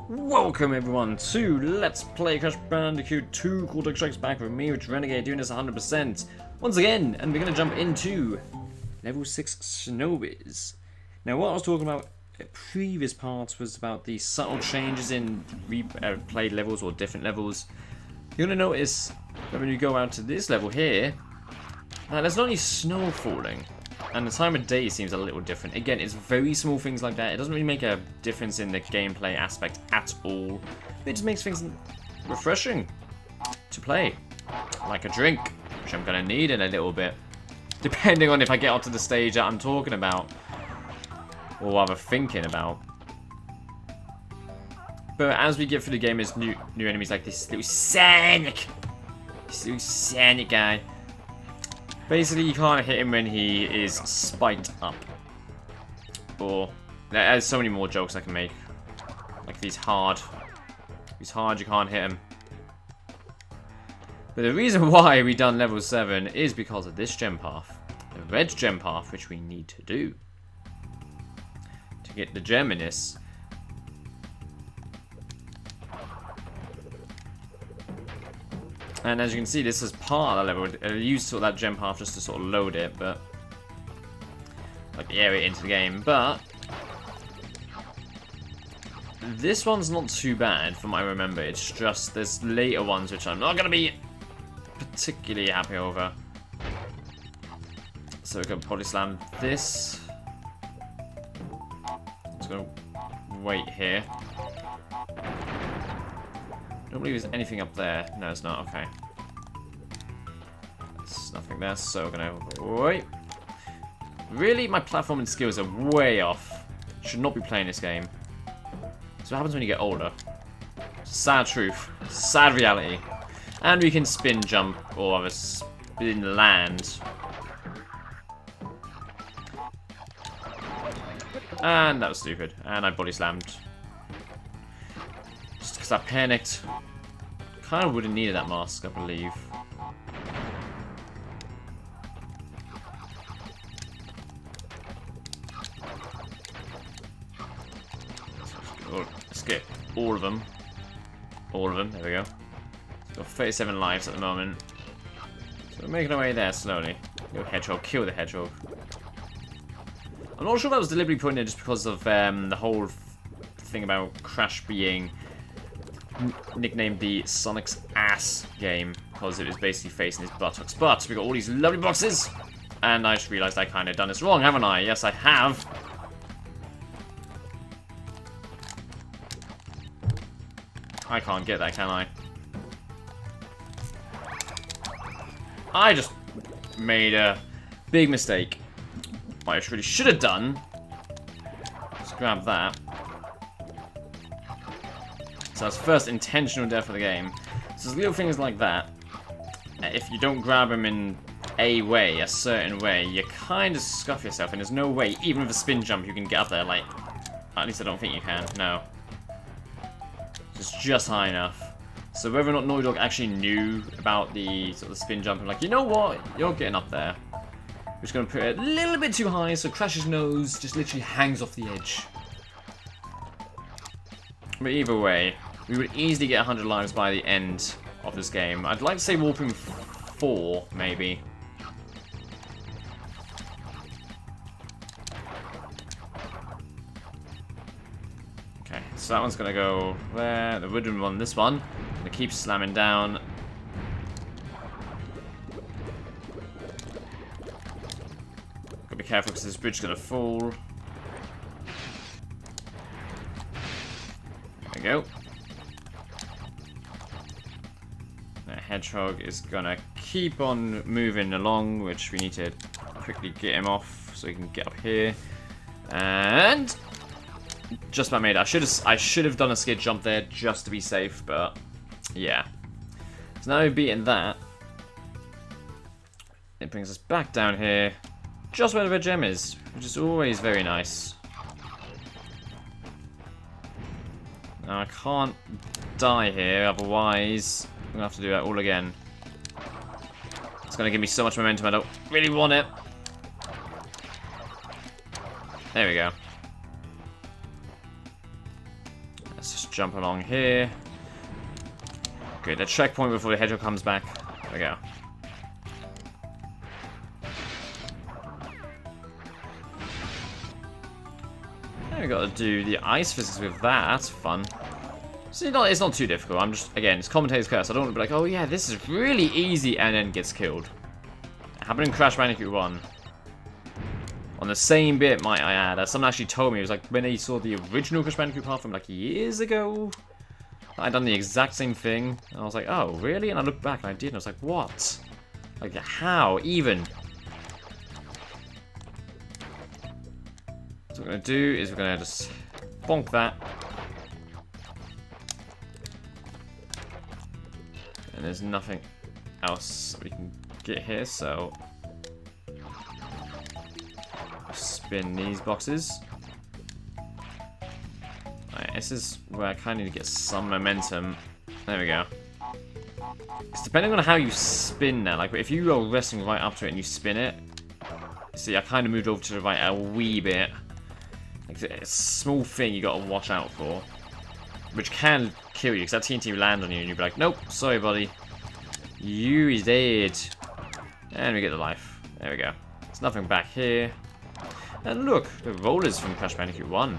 Welcome everyone to Let's Play Crash Bandicoot 2 Cortex Strikes Back with me, which Renegade, doing this 100% once again, and we're going to jump into level 6 Snowbiz. Now what I was talking about in previous parts was about the subtle changes in replayed levels or different levels. You're going to notice that when you go out to this level here, there's not any snow falling. And the time of day seems a little different. Again, it's very small things like that. It doesn't really make a difference in the gameplay aspect at all. It just makes things refreshing to play. Like a drink, which I'm going to need in a little bit. Depending on if I get onto the stage that I'm talking about. Or rather thinking about. But as we get through the game, there's new enemies like this little Sonic. This little Sonic guy. Basically, you can't hit him when he is spiked up. Or, there's so many more jokes I can make. Like if he's hard. If he's hard, you can't hit him. But the reason why we done level 7 is because of this gem path. The red gem path, which we need to do. To get the gem in this. And as you can see, this is part of the level. I used sort of that gem path just to sort of load it, but like the area into the game. But this one's not too bad, from what I remember. It's just there's later ones which I'm not gonna be particularly happy over. So we're gonna body slam this. Just gonna wait here. I don't believe there's anything up there. No, it's not. Okay. There's nothing there, so we're gonna wait. Really, my platforming skills are way off. Should not be playing this game. So what happens when you get older? Sad truth. Sad reality. And we can spin jump or other spin land. And that was stupid. And I body slammed. Just because I panicked. Kind of would have needed that mask, I believe. Let's get all of them. All of them, there we go. We've got 37 lives at the moment. So we're making our way there slowly. Go hedgehog, kill the hedgehog. I'm not sure if that was deliberately put in there just because of the whole thing about Crash being nicknamed the Sonic's ass game because it was basically facing his buttocks. But we got all these lovely boxes, and I just realised I kind of done this wrong, haven't I? Yes, I have. I can't get that, can I? I just made a big mistake. What I really should have done. Let's grab that. So that's first intentional death of the game. So there's little things like that. If you don't grab them in a certain way, you kind of scuff yourself, and there's no way, even with a spin jump, you can get up there. Like, at least I don't think you can. No. It's just high enough. So whether or not Naughty Dog actually knew about the sort of spin jump, and like, you know what, you're getting up there. We're just gonna put it a little bit too high, so Crash's nose just literally hangs off the edge. But either way, we would easily get 100 lives by the end of this game. I'd like to say Warping 4, maybe. Okay, so that one's going to go there. The wooden one, this one. Going to keep slamming down. Got to be careful because this bridge is going to fall. There we go. The hedgehog is gonna keep on moving along, which we need to quickly get him off so he can get up here. And just about made it. I should have done a skid jump there just to be safe, but yeah. So now we've beaten that. It brings us back down here, just where the red gem is, which is always very nice. Now I can't die here, otherwise I'm gonna have to do that all again. It's gonna give me so much momentum, I don't really want it. There we go. jump along here. Good, the checkpoint before the hedgehog comes back. There we go. Now we got to do the ice physics with that. That's fun. So it's not too difficult. I'm just, again, it's commentator's curse. I don't want to be like, oh yeah, this is really easy, and then gets killed. It happened in Crash Bandicoot 1. On the same bit, might I add. Someone actually told me, it was like when they saw the original Crash Bandicoot part from like years ago. I'd done the exact same thing. And I was like, oh, really? And I looked back and I did, and I was like, what? Like, how? Even? So what we're going to do is we're going to just bonk that. And there's nothing else we can get here, so... spin these boxes. Right, this is where I kind of need to get some momentum. There we go. It's depending on how you spin now. Like, if you go resting right up to it and you spin it... See, I kind of moved over to the right a wee bit. Like, it's a small thing you got to watch out for. Which can kill you, because that TNT will land on you and you'll be like, nope, sorry buddy. You is dead. And we get the life. There we go. There's nothing back here. And look, the rollers from Crash Bandicoot 1.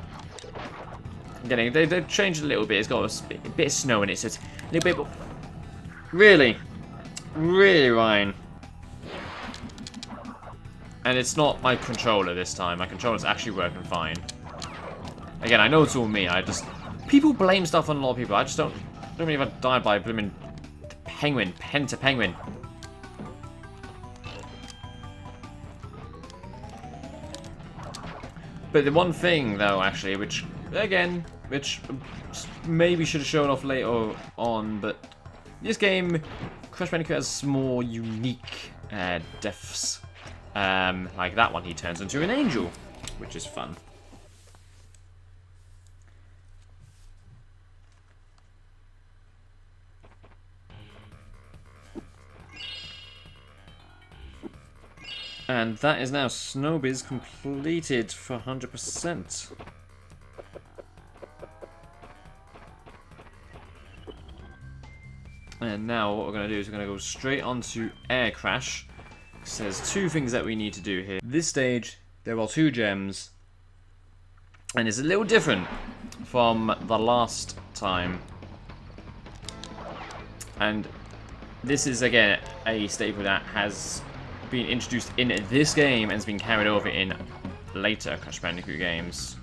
Again, they've changed a little bit. It's got a bit of snow in it, so it's a little bit... Really? Really, Ryan? And it's not my controller this time. My controller's actually working fine. Again, I know it's all me. People blame stuff on a lot of people. I just don't believe I died by blooming penguin. Penguin. But the one thing, though, actually, which maybe should have shown off later on, but this game, Crash Bandicoot has more unique deaths. Like that one, he turns into an angel, which is fun. And that is now Snowbiz completed for 100%. And now what we're going to do is we're going to go straight onto Air Crash. So there's two things that we need to do here. This stage, there are 2 gems. And it's a little different from the last time. And this is, again, a staple that has been introduced in this game and has been carried over in later Crash Bandicoot games.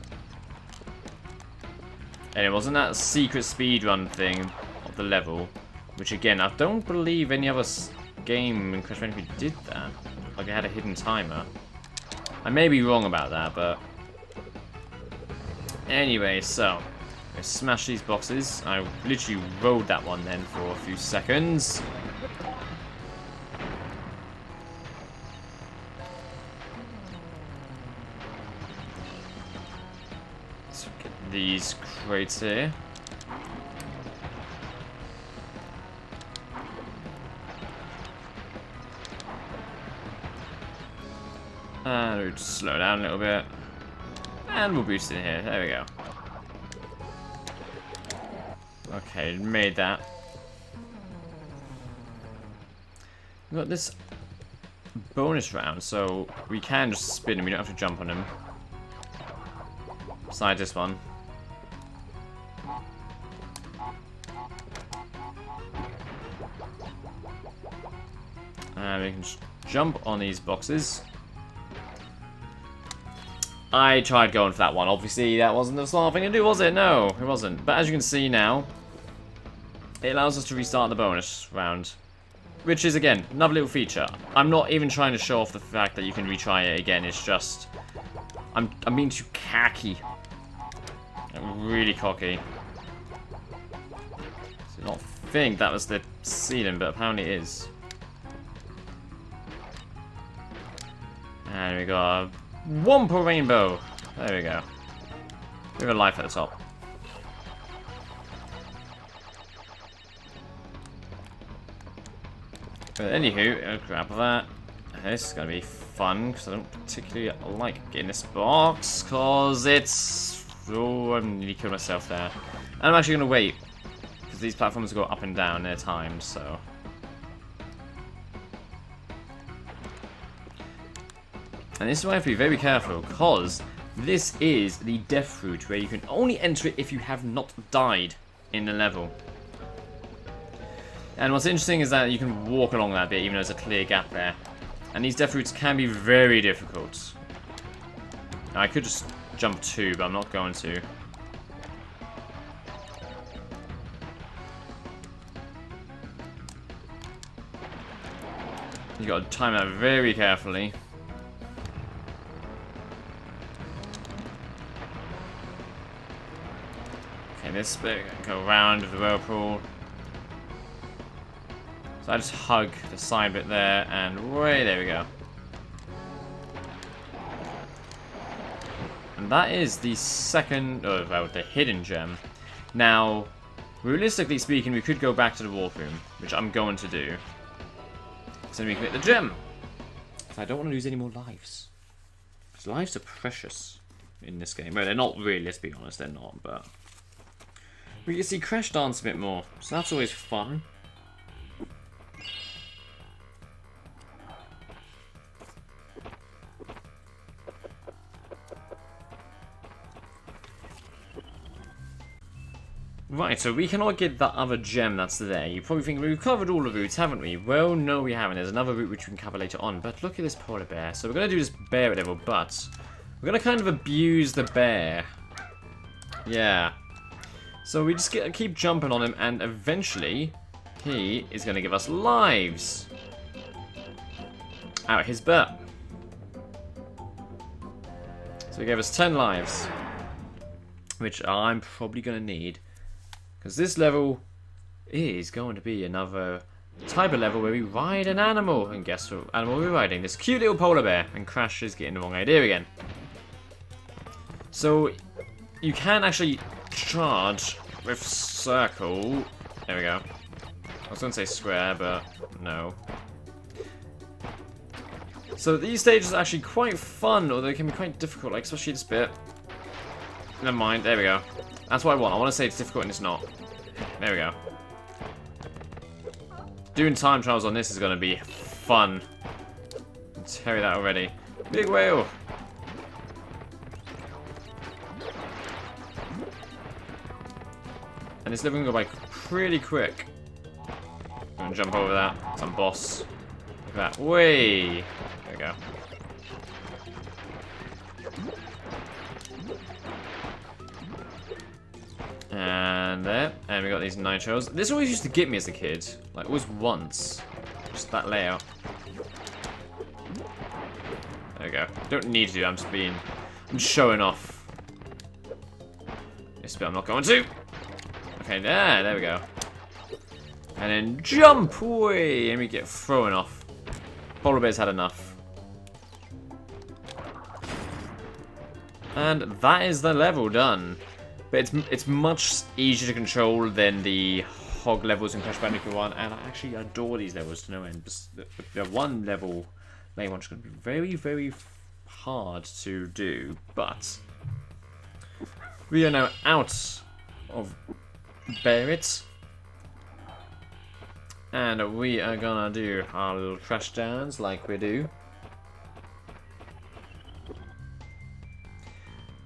And it wasn't that secret speedrun thing of the level, which again, I don't believe any other game in Crash Bandicoot did that. Like it had a hidden timer. I may be wrong about that, but... Anyway, so... I smash these boxes. I literally rode that one then for a few seconds. These crates here. And we'll just slow down a little bit. And we'll boost in here. There we go. Okay, made that. We've got this bonus round, so we can just spin him. We don't have to jump on him. Besides this one. And we can just jump on these boxes. I tried going for that one. Obviously, that wasn't the smart thing to do, was it? No, it wasn't. But as you can see now, it allows us to restart the bonus round. Which is, again, another little feature. I'm not even trying to show off the fact that you can retry it again. It's just... I'm being too cocky. I'm really cocky. So I don't think that was the ceiling, but apparently it is. And we got a Wumpa Rainbow. There we go. With a life at the top. But anywho, I'll grab that. This is going to be fun, because I don't particularly like getting this box, because it's... Oh, I nearly killed myself there. And I'm actually going to wait, because these platforms go up and down at times, so... And this is why I have to be very careful, because this is the death route, where you can only enter it if you have not died in the level. And what's interesting is that you can walk along that bit, even though there's a clear gap there. And these death routes can be very difficult. Now, I could just jump too, but I'm not going to. You got to time that very carefully. Okay, this bit, go around with the whirlpool. So I just hug the side bit there, and way there we go. And that is the second, well, the hidden gem. Now, realistically speaking, we could go back to the warp room, which I'm going to do. So then we can get the gem. Because I don't want to lose any more lives. Because lives are precious in this game. Well, they're not really, let's be honest, they're not, but... We can see Crash dance a bit more, so that's always fun. Right, so we cannot get that other gem that's there. You probably think we've covered all the routes, haven't we? Well, no we haven't. There's another route which we can cover later on. But look at this polar bear. So we're going to do this bear level, but we're going to kind of abuse the bear. Yeah. So we just keep jumping on him, and eventually he is going to give us lives. Out his butt. So he gave us 10 lives. Which I'm probably going to need. Because this level is going to be another type of level where we ride an animal. And guess what animal we're riding? This cute little polar bear. And Crash is getting the wrong idea again. So you can actually charge with circle. There we go. I was going to say square, but no. So these stages are actually quite fun, although they can be quite difficult, like especially this bit. Never mind, there we go. That's what I want. I want to say it's difficult and it's not. There we go. Doing time trials on this is going to be fun. I'll tell you that already. Big whale! And this level can go by pretty quick. I'm going to jump over that. Some boss. Look at that. Way! There we go. And there. And we got these nitros. This always used to get me as a kid. Like, always once. Just that layout. There we go. Don't need to. I'm just showing off. This bit I'm not going to. Okay, there we go. And then jump away, and we get thrown off. Polar bear's had enough. And that is the level done. But it's much easier to control than the hog levels in Crash Bandicoot 1, and I actually adore these levels to no end. The one level, main one's going to be very, very hard to do, but we are now out of Barrett, and we are gonna do our little crash downs like we do.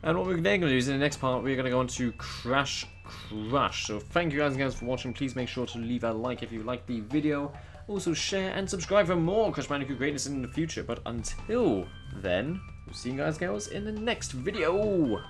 And what we're then going to do is in the next part, we're going to go on to Crash Crush. So thank you guys again for watching. Please make sure to leave a like if you like the video. Also share and subscribe for more Crash Bandicoot greatness in the future. But until then, we'll see you guys, girls, in the next video.